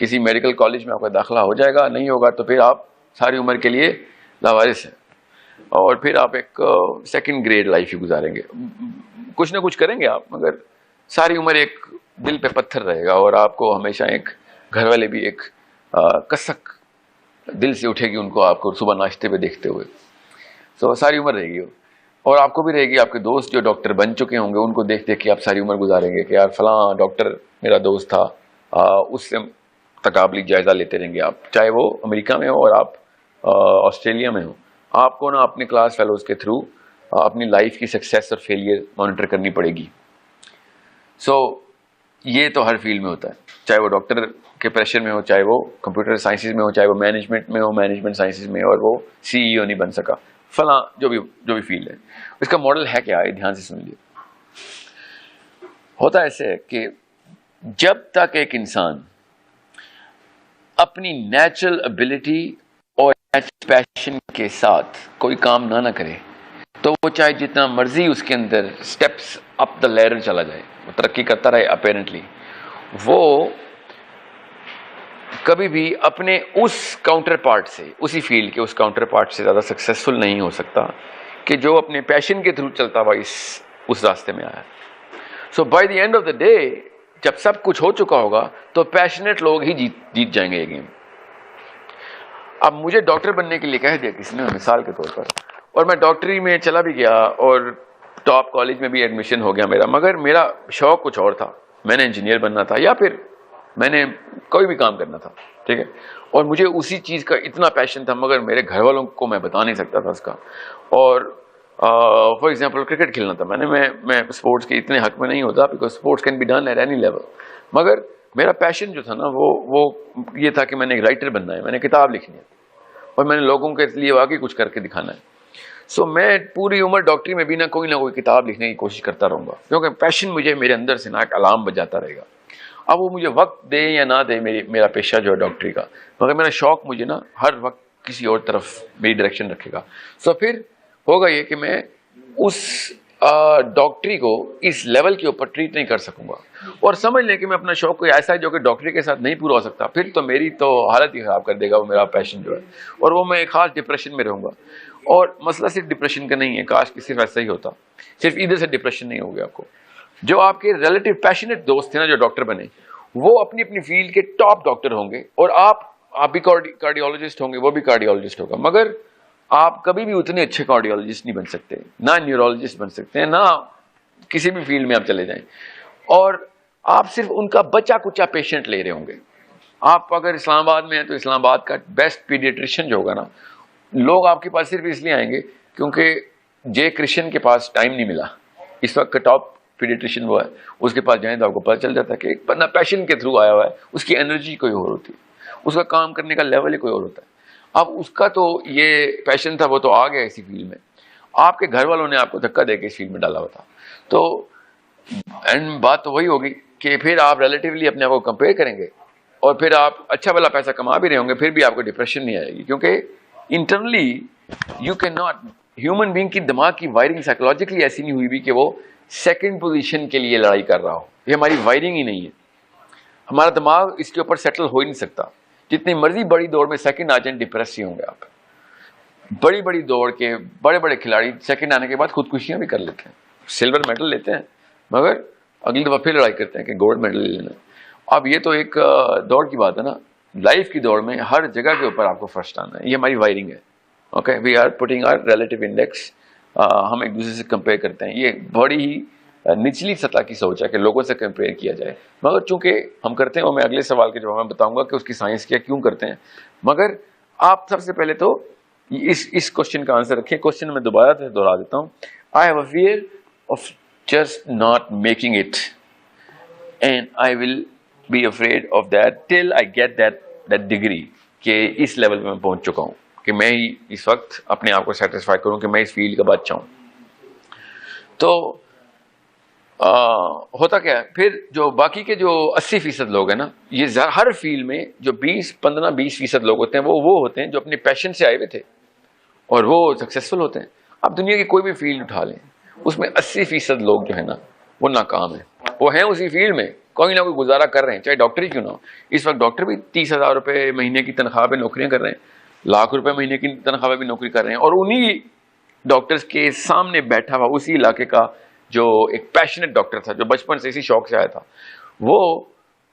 کسی medical college میں آپ کا داخلہ ہو جائے گا, نہیں ہوگا تو پھر آپ ساری عمر کے لیے لاوارث ہیں, اور پھر آپ ایک سیکنڈ گریڈ لائف ہی گزاریں گے. کچھ نہ کچھ کریں گے آپ, مگر ساری عمر ایک دل پہ پتھر رہے گا, اور آپ کو ہمیشہ ایک گھر والے بھی ایک کسک دل سے اٹھے گی ان کو آپ کو صبح ناشتے پہ دیکھتے ہوئے. تو ساری عمر رہے گی, اور آپ کو بھی رہے گی. آپ کے دوست جو ڈاکٹر بن چکے ہوں گے ان کو دیکھ دیکھ کے آپ ساری عمر گزاریں گے کہ یار فلاں ڈاکٹر میرا دوست تھا, اس سے تقابلی جائزہ لیتے رہیں گے آپ, چاہے وہ امریکہ میں ہو اور آپ آسٹریلیا میں ہو. آپ کو نا اپنے کلاس فیلوز کے تھرو اپنی لائف کی سکسیس اور فیلئر مانیٹر کرنی پڑے گی. سو یہ تو ہر فیلڈ میں ہوتا ہے, چاہے وہ ڈاکٹر کے پریشر میں ہو, چاہے وہ کمپیوٹر سائنسز میں ہو, چاہے وہ مینجمنٹ میں ہو, مینجمنٹ سائنسز میں, اور وہ CEO نہیں بن سکا, فلاں جو بھی فیلڈ ہے. اس کا ماڈل ہے کیا ہے, دھیان سے سن لیے. ہوتا ایسے ہے کہ جب تک ایک انسان اپنی نیچرل ابیلٹی اور پیشن کے ساتھ کوئی کام نہ کرے تو وہ چاہے جتنا مرضی اس کے اندر سٹیپس اپ دا لیڈر چلا جائے, وہ ترقی کرتا رہے, اپیرنٹلی وہ کبھی بھی اپنے اس کاؤنٹر پارٹ سے, اسی فیلڈ کے اس کاؤنٹر پارٹ سے زیادہ سکسیسفل نہیں ہو سکتا کہ جو اپنے پیشن کے تھرو چلتا ہوا اس راستے میں آیا. So by the end of the day جب سب کچھ ہو چکا ہوگا تو پیشنیٹ لوگ ہی جیت جائیں گے یہ گیم. اب مجھے ڈاکٹر بننے کے لیے کہہ دیا کسی نے, مثال کے طور پر, اور میں ڈاکٹری میں چلا بھی گیا اور ٹاپ کالج میں بھی ایڈمیشن ہو گیا میرا, مگر میرا شوق کچھ اور تھا. میں نے انجینئر بننا تھا یا پھر میں نے کوئی بھی کام کرنا تھا, ٹھیک ہے, اور مجھے اسی چیز کا اتنا پیشن تھا, مگر میرے گھر والوں کو میں بتا نہیں سکتا تھا اس کا. اور فار ایگزامپل کرکٹ کھیلنا تھا, میں اسپورٹس کے اتنے حق میں نہیں ہوتا, because sports can be done at any level. مگر میرا پیشن جو تھا نا وہ یہ تھا کہ میں نے ایک رائٹر بننا ہے, میں نے کتاب لکھنی ہے, اور میں نے لوگوں کے لیے واقعی کچھ کر کے دکھانا ہے. سو میں پوری عمر ڈاکٹری میں بھی نہ کوئی کتاب لکھنے کی کوشش کرتا رہوں گا, کیونکہ پیشن مجھے میرے اندر سے نا ایک الارم بجاتا رہے گا. اب وہ مجھے وقت دے یا نہ دے میرا پیشہ جو ہے ڈاکٹری کا, مگر میرا شوق مجھے نا ہر وقت کسی اور طرف میری ڈائریکشن رکھے گا. سو پھر ہوگا یہ کہ میں اس ڈاکٹری کو اس لیول کے اوپر ٹریٹ نہیں کر سکوں گا, اور سمجھ لیں کہ میں اپنا شوق کوئی ایسا ہے جو کہ ڈاکٹری کے ساتھ نہیں پورا ہو سکتا, پھر تو میری تو حالت ہی خراب کر دے گا وہ میرا پیشن جو ہے, اور وہ میں ایک خاص ڈپریشن میں رہوں گا. اور مسئلہ صرف ڈپریشن کا نہیں ہے, کاش کہ صرف ایسا ہی ہوتا, صرف ادھر سے ڈپریشن نہیں ہوگا آپ کو. جو آپ کے ریلیٹیو پیشنیٹ دوست تھے نا جو ڈاکٹر بنے, وہ اپنی اپنی فیلڈ کے ٹاپ ڈاکٹر ہوں گے, اور آپ بھی کارڈیولوجسٹ ہوں گے, وہ بھی کارڈیولوجسٹ ہوگا, مگر آپ کبھی بھی اتنے اچھے کارڈیولوجسٹ نہیں بن سکتے, نہ نیورولوجسٹ بن سکتے ہیں, نہ کسی بھی فیلڈ میں آپ چلے جائیں. اور آپ صرف ان کا بچا کچا پیشنٹ لے رہے ہوں گے. آپ اگر اسلام آباد میں ہیں تو اسلام آباد کا بیسٹ پیڈیٹریشین جو ہوگا نا, لوگ آپ کے پاس صرف اس لیے آئیں گے کیونکہ جے کرشن کے پاس ٹائم نہیں ملا. اس وقت کا ٹاپ پیڈیٹریشین وہ ہے, اس کے پاس جائیں تو آپ کو پتہ چل جاتا ہے کہ ایک بندہ پیشن کے تھرو آیا ہوا ہے, اس کی انرجی کوئی اور ہوتی ہے, اس کا کام کرنے کا لیول ہی کوئی اور ہوتا ہے. اب اس کا تو یہ پیشن تھا, وہ تو آ گیا اسی فیلڈ میں, آپ کے گھر والوں نے آپ کو دھکا دے کے اس فیلڈ میں ڈالا ہوا تھا. تو اینڈ بات تو وہی ہوگی کہ پھر آپ ریلیٹیولی اپنے آپ کو کمپیئر کریں گے, اور پھر آپ اچھا بھلا پیسہ کما بھی رہے ہوں گے, پھر بھی آپ کو ڈپریشن نہیں آئے گی, کیونکہ internally you can not, human being کی دماغ کی وائرنگ سائیکولوجیکلی ایسی نہیں ہوئی بھی کہ وہ سیکنڈ پوزیشن کے لیے لڑائی کر رہا ہو. یہ ہماری وائرنگ ہی نہیں ہے, ہمارا دماغ اس کے اوپر سیٹل ہو ہی نہیں سکتا. جتنی مرضی بڑی دوڑ میں سیکنڈ آ جائیں, ڈپریس ہی ہوں گے آپ. بڑی دوڑ کے بڑے کھلاڑی سیکنڈ آنے کے بعد خودکشیاں بھی کر لیتے ہیں, سلور میڈل لیتے ہیں, مگر اگلی دفعہ پھر لڑائی کرتے ہیں کہ گولڈ میڈل لے لینا. اب یہ تو ایک دوڑ کی بات ہے نا, لائف کی دوڑ میں ہر جگہ کے اوپر آپ کو فرسٹ آنا ہے, یہ ہماری وائرنگ ہے. Okay, we are putting our relative index, ہم ایک دوسرے سے کمپیئر کرتے ہیں. یہ بڑی ہی نچلی سطح کی سوچ ہے کہ لوگوں سے کمپیئر کیا جائے, مگر چونکہ ہم کرتے ہیں, اور میں اگلے سوال کے جواب میں بتاؤں گا کہ اس کی سائنس کیا, کیوں کرتے ہیں. مگر آپ سب سے پہلے تو اس کوشچن کا آنسر رکھیں. کوشچن میں دوبارہ دوہرا دیتا ہوں. I have a fear of just not making it, and I will be afraid of that till I get that degree, کہ اس لیول پہ میں پہنچ چکا ہوں کہ میں ہی اس وقت اپنے آپ کو سیٹسفائی کروں کہ میں اس فیلڈ کا بادشاہ ہوں. تو ہوتا کیا ہے پھر, جو باقی کے جو 80% لوگ ہیں نا, یہ ہر فیلڈ میں جو 15-20% لوگ ہوتے ہیں, وہ ہوتے ہیں جو اپنے پیشن سے آئے ہوئے تھے اور وہ سکسیسفل ہوتے ہیں. اب دنیا کی کوئی بھی فیلڈ اٹھا لیں, اس میں 80% لوگ جو ہے نا وہ ناکام ہیں. وہ ہیں اسی فیلڈ میں, کوئی نہ کوئی گزارا کر رہے ہیں, چاہے ڈاکٹر ہی کیوں نہ ہو. اس وقت ڈاکٹر بھی 30,000 روپے مہینے کی تنخواہ پہ نوکریاں کر رہے ہیں, لاکھ روپے مہینے کی تنخواہ پہ بھی نوکری کر رہے ہیں, اور انہی ڈاکٹرز کے سامنے بیٹھا ہوا اسی علاقے کا جو ایک پیشنیٹ ڈاکٹر تھا, جو بچپن سے اسی شوق سے آیا تھا, وہ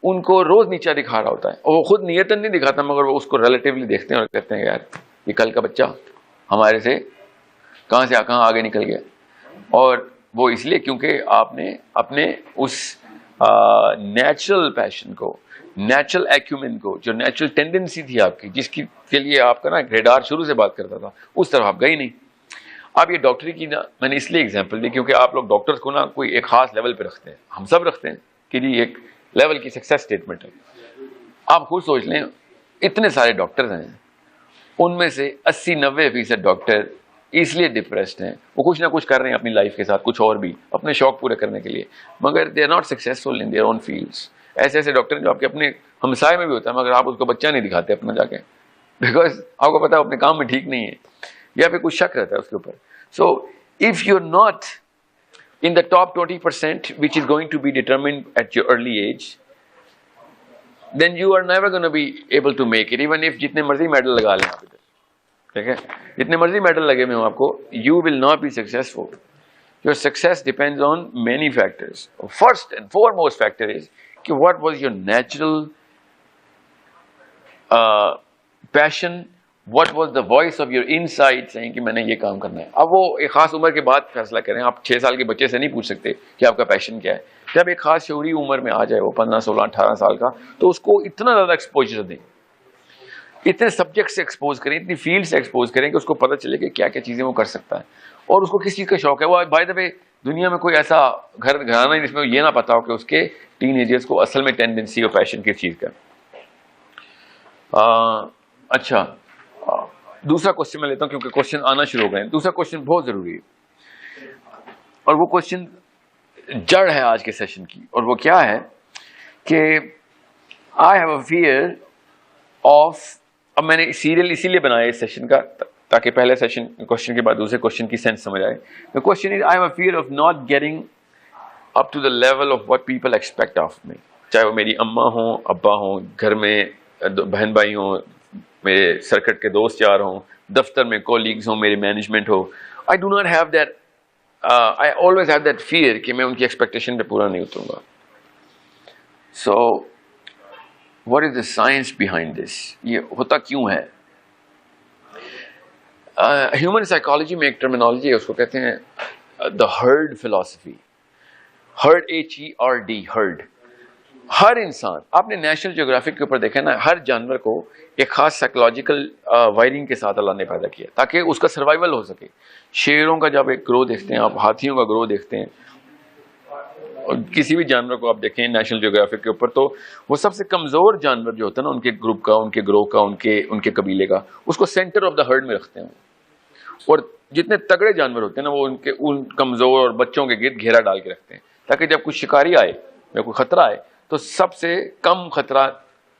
ان کو روز نیچا دکھا رہا ہوتا ہے, اور وہ خود نیتاً نہیں دکھاتا, مگر وہ اس کو ریلیٹیولی دیکھتے ہیں اور کہتے ہیں یار یہ کل کا بچہ ہمارے سے کہاں آگے نکل گیا. اور وہ اس لیے کیونکہ آپ نے اپنے اس نیچرل پیشن کو, نیچرل ایکیومن کو, جو نیچرل ٹینڈنسی تھی آپ کی, جس کی کے لیے آپ کا نا ریڈار شروع سے بات کرتا تھا, اس طرف آپ گئی نہیں. آپ یہ ڈاکٹری کی نا میں نے اس لیے اگزامپل دی کیونکہ آپ لوگ ڈاکٹرز کو نا کوئی ایک خاص لیول پہ رکھتے ہیں, ہم سب رکھتے ہیں کہ جی ایک لیول کی سکسیس اسٹیٹمنٹ ہے. آپ خود سوچ لیں, اتنے سارے ڈاکٹرز ہیں, ان میں سے 80-90% ڈاکٹر اس لیے ڈپریسڈ ہیں, وہ کچھ نہ کچھ کر رہے ہیں اپنی لائف کے ساتھ, کچھ اور بھی اپنے شوق پورے کرنے کے لیے, مگر they are not successful in their own fields. ایسے ڈاکٹر جو آپ کے اپنے ہمسائے میں بھی ہوتا ہے, مگر آپ اس کو بچہ نہیں دکھاتے اپنا جا کے, بیکاز آپ کو پتا ہے اپنے کام میں ٹھیک نہیں ہے, یا پھر کچھ شک رہتا ہے اس کے اوپر. So if you are not in the top 20% which is going to be determined at your early age, then you are never going to be able to make it, even if جتنے مرضی medal لگا لیں آپ ادھر, ٹھیک ہے, جتنے مرضی میڈل لگے میں ہوں آپ کو, you will not be successful. Your success depends on many factors. First and foremost factor is کہ what was your natural passion, what was the voice of your inside saying کہ میں نے یہ کام کرنا ہے. اب وہ ایک خاص عمر کے بعد فیصلہ کریں, آپ 6 سال کے بچے سے نہیں پوچھ سکتے کہ آپ کا پیشن کیا ہے. جب ایک خاص شعوری عمر میں آ جائے, وہ 15, 16, 18 سال کا, تو اس کو اتنا زیادہ ایکسپوجر دیں, اتنے سبجیکٹ سے ایکسپوز کریں, اتنی فیلڈ سے ایکسپوز کریں کہ اس کو پتہ چلے کہ کیا کیا چیزیں وہ کر سکتا ہے, اور اس کو کس چیز کا شوق ہے. وہ بائی دا وے دنیا میں کوئی ایسا گھرانا نہیں جس میں یہ نہ پتا ہو کہ اس کے ٹین ایجرز کو اصل میں ٹینڈنسی اور پیشن کس چیز کا. اچھا, دوسرا کوشچن میں لیتا ہوں کیونکہ کوشچن آنا شروع ہو گئے ہیں. دوسرا کوشچن بہت ضروری ہے, اور وہ کوشچن جڑ ہے آج کے سیشن کی, اور وہ کیا ہے کہ آئی ہیو اے فیئر آف, اب میں نے سیریل اسی لیے بنایا اس سیشن کا تاکہ پہلے سیشن کوشچن کے بعد دوسرے کوشچن کی سینس سمجھ آئے. The question is I have a fear of not getting up to the level of what people expect of me. چاہے وہ میری اماں ہوں, ابا ہوں, گھر میں بہن بھائی ہوں, میرے سرکٹ کے دوست یار ہوں, دفتر میں کولیگز ہوں, میرے management who. I do not have that, I always have that fear کہ میں ان کی ایکسپیکٹیشن پہ پورا نہیں اتروں گا. So what is the science behind this? یہ ہوتا کیوں ہے؟ ہیومن سائیکالوجی میں ایک ٹرمینالوجی ہے, اس کو کہتے ہیں the herd philosophy. Herd, HERD, herd. ہر انسان, آپ نے نیشنل جیوگرافک کے اوپر دیکھا نا, ہر جانور کو ایک خاص سائیکولوجیکل وائرنگ کے ساتھ اللہ نے پیدا کیا تاکہ اس کا سروائیول ہو سکے. شیروں کا جب ایک گروہ دیکھتے ہیں آپ, ہاتھیوں کا گروہ دیکھتے ہیں, اور کسی بھی جانور کو آپ دیکھیں نیشنل جیوگرافک کے اوپر, تو وہ سب سے کمزور جانور جو ہوتا ہے نا ان کے گروپ کا, ان کے گروہ کا, ان کے قبیلے کا, اس کو سینٹر آف دا ہرڈ میں رکھتے ہیں. اور جتنے تگڑے جانور ہوتے ہیں نا, وہ ان کمزور اور بچوں کے گرد گھیرا ڈال کے رکھتے ہیں تاکہ جب کوئی شکاری آئے یا کوئی خطرہ آئے تو سب سے کم خطرہ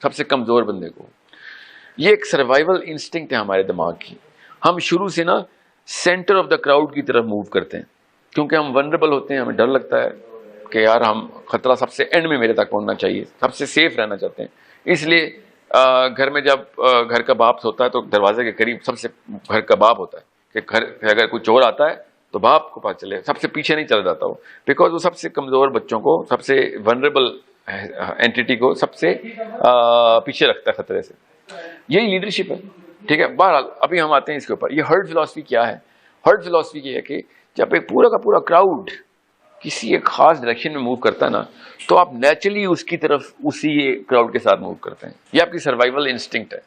سب سے کمزور بندے کو. یہ ایک سروائیول انسٹنکٹ ہے ہمارے دماغ کی. ہم شروع سے نا سینٹر آف دا کراؤڈ کی طرف موو کرتے ہیں کیونکہ ہم ونربل ہوتے ہیں, ہمیں ڈر لگتا ہے کہ یار ہم خطرہ سب سے اینڈ میں میرے تک پہنچنا چاہیے, سب سے سیف رہنا چاہتے ہیں. اس لیے گھر میں جب گھر کا باپ ہوتا ہے تو دروازے کے قریب سب سے گھر کا باپ ہوتا ہے کہ گھر اگر کوئی چور آتا ہے تو باپ کو پتہ چلے, سب سے پیچھے نہیں چلا جاتا وہ, بیکاز وہ سب سے کمزور بچوں کو, سب سے ونربل اینٹیٹی کو سب سے پیچھے رکھتا ہے خطرے سے. یہی لیڈرشپ ہے, ٹھیک ہے. بہرحال ابھی ہم آتے ہیں اس کے اوپر. یہ ہرڈ فلاسفی کیا ہے؟ ہرڈ فلاسفی یہ ہے کہ جب ایک پورا کا پورا کراؤڈ کسی ایک خاص ڈائریکشن میں موو کرتا ہے نا, تو آپ نیچرلی اس کی طرف اسی کراؤڈ کے ساتھ موو کرتے ہیں. یہ آپ کی سروائیول انسٹنکٹ ہے.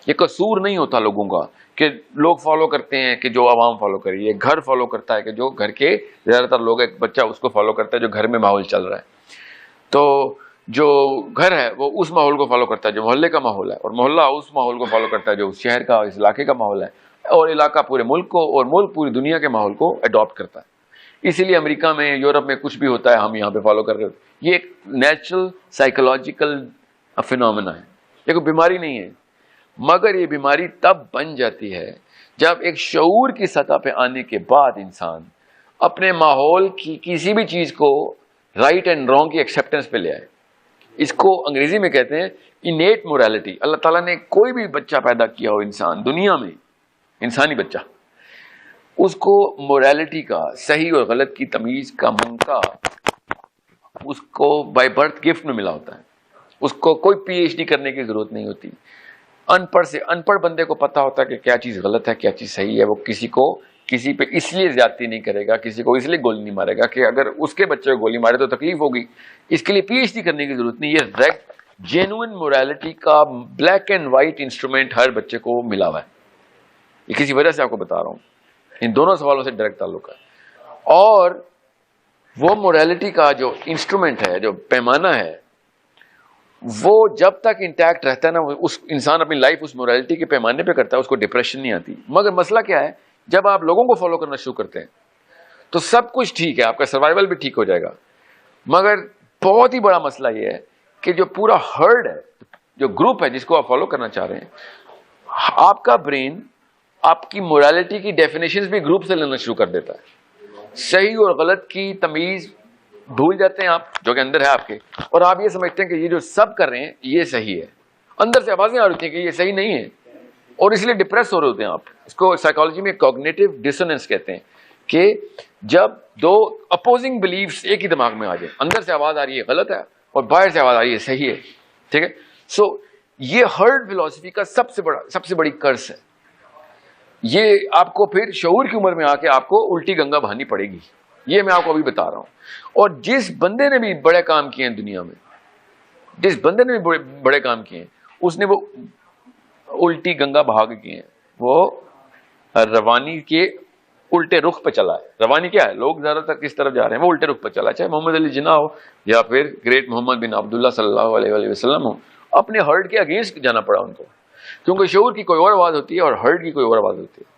یہ قصور نہیں ہوتا لوگوں کا کہ لوگ فالو کرتے ہیں کہ جو عوام فالو کری, یہ گھر فالو کرتا ہے کہ جو گھر کے زیادہ تر لوگ, ایک بچہ اس کو فالو کرتا ہے جو گھر میں ماحول چل رہا ہے. تو جو گھر ہے وہ اس ماحول کو فالو کرتا ہے جو محلے کا ماحول ہے, اور محلہ اس ماحول کو فالو کرتا ہے جو اس شہر کا, اس علاقے کا ماحول ہے, اور علاقہ پورے ملک کو, اور ملک پوری دنیا کے ماحول کو اڈاپٹ کرتا ہے. اسی لیے امریکہ میں, یورپ میں کچھ بھی ہوتا ہے ہم یہاں پہ فالو کر رہے ہوتے. یہ ایک نیچرل سائیکولوجیکل فینومینا ہے, یہ کوئی بیماری نہیں ہے. مگر یہ بیماری تب بن جاتی ہے جب ایک شعور کی سطح پہ آنے کے بعد انسان اپنے ماحول کی کسی بھی چیز کو رائٹ اینڈ رانگ کی ایکسیپٹنس پہ لے آئے. اس کو انگریزی میں کہتے ہیں انیٹ مورالٹی. اللہ تعالیٰ نے کوئی بھی بچہ پیدا کیا ہو انسان دنیا میں, انسانی بچہ, اس کو مورالٹی کا, صحیح اور غلط کی تمیز کا موقع اس کو بائی برتھ گفٹ میں ملا ہوتا ہے. اس کو کوئی پی ایچ ڈی کرنے کی ضرورت نہیں ہوتی. ان پڑھ سے ان پڑھ بندے کو پتا ہوتا ہے کہ کیا چیز غلط ہے کیا چیز صحیح ہے. وہ کسی پہ اس لیے زیادتی نہیں کرے گا, کسی کو اس لیے گولی نہیں مارے گا کہ اگر اس کے بچے کو گولی مارے تو تکلیف ہوگی, اس کے لیے پی ایچ ڈی کرنے کی ضرورت نہیں. یہ جینوئن مورالٹی کا بلیک اینڈ وائٹ انسٹرومنٹ ہر بچے کو ملا ہوا ہے. یہ کسی وجہ سے آپ کو بتا رہا ہوں, ان دونوں سوالوں سے ڈائریکٹ تعلق ہے. اور وہ مورالٹی کا جو انسٹرومنٹ ہے, جو پیمانہ ہے, وہ جب تک انٹیکٹ رہتا ہے نا, اس انسان اپنی لائف اس مورالٹی کے پیمانے پہ کرتا ہے, اس کو ڈپریشن نہیں آتی. مگر مسئلہ کیا ہے, جب آپ لوگوں کو فالو کرنا شروع کرتے ہیں تو سب کچھ ٹھیک ہے, آپ کا سروائیول بھی ٹھیک ہو جائے گا. مگر بہت ہی بڑا مسئلہ یہ ہے کہ جو پورا ہرڈ ہے, جو گروپ ہے جس کو آپ فالو کرنا چاہ رہے ہیں, آپ کا برین آپ کی مورالٹی کی ڈیفینیشنز بھی گروپ سے لینا شروع کر دیتا ہے. صحیح اور غلط کی تمیز بھول جاتے ہیں آپ, جو کہ اندر ہے آپ کے, اور آپ یہ سمجھتے ہیں کہ یہ جو سب کر رہے ہیں یہ صحیح ہے. اندر سے آوازیں آ رہی ہیں کہ یہ صحیح نہیں ہے, اور اس لیے ڈپریس ہو رہے ہوتے ہیں آپ. اس کو سائیکالوجی میں کوگنیٹو ڈسوننس کہتے ہیں, کہ جب دو اپوزنگ بلیفز ایک ہی دماغ میں آ جائیں, اندر سے آواز آ رہی ہے غلط ہے اور باہر سے آواز آ رہی ہے صحیح ہے. ٹھیک ہے, سو یہ ہرڈ فلاسفی کا سب سے بڑی کرس ہے. یہ آپ کو پھر شعور کی عمر میں آ کے آپ کو الٹی گنگا بہانی پڑے گی. یہ میں آپ کو ابھی بتا رہا ہوں. اور جس بندے نے بھی بڑے کام کیے ہیں دنیا میں, جس بندے نے بھی بڑے کام کیے ہیں, اس نے وہ الٹی گنگا بہا کے کیے ہیں. وہ روانی کے الٹے رخ پہ چلا ہے. روانی کیا ہے, لوگ زیادہ تر کس طرف جا رہے ہیں, وہ الٹے رخ پہ چلا ہے. چاہے محمد علی جناح ہو یا پھر گریٹ محمد بن عبداللہ صلی اللہ علیہ وسلم ہو, اپنے ہرڈ کے اگینسٹ جانا پڑا ان کو, کیونکہ شعور کی کوئی اور آواز ہوتی ہے اور ہرڈ کی کوئی اور آواز ہوتی ہے.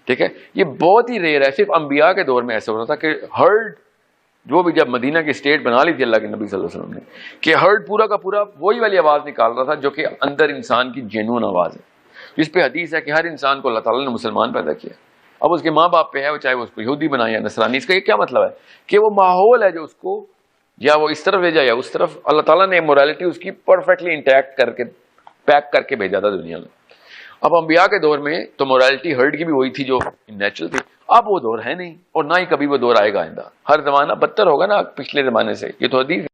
ٹھیک ہے, یہ بہت ہی ریئر ہے. صرف انبیاء کے دور میں ایسا ہوتا تھا کہ ہرڈ, جو بھی جب مدینہ کی اسٹیٹ بنا لی تھی اللہ کے نبی صلی اللہ علیہ وسلم نے, کہ ہرڈ پورا کا پورا وہی والی آواز نکال رہا تھا جو کہ اندر انسان کی جینون آواز ہے, جس پہ حدیث ہے کہ ہر انسان کو اللہ تعالیٰ نے مسلمان پیدا کیا. اب اس کے ماں باپ پہ ہے, چاہے وہ اس کو یہودی بنائے یا نصرانی. اس کا یہ کیا مطلب ہے کہ وہ ماحول ہے جو اس کو یا وہ اس طرف لے جائے یا اس طرف, اللہ تعالیٰ نے مورالٹی اس کی پرفیکٹلی انٹیکٹ کر کے پیک کر کے بھیجا تھا دنیا میں. اب انبیاء کے دور میں تو مورالٹی ہرڈ کی بھی وہی تھی جو نیچرل تھی. اب وہ دور ہے نہیں, اور نہ ہی کبھی وہ دور آئے گا آئندہ. ہر زمانہ بدتر ہوگا نا پچھلے زمانے سے, یہ تو حدیث ہے.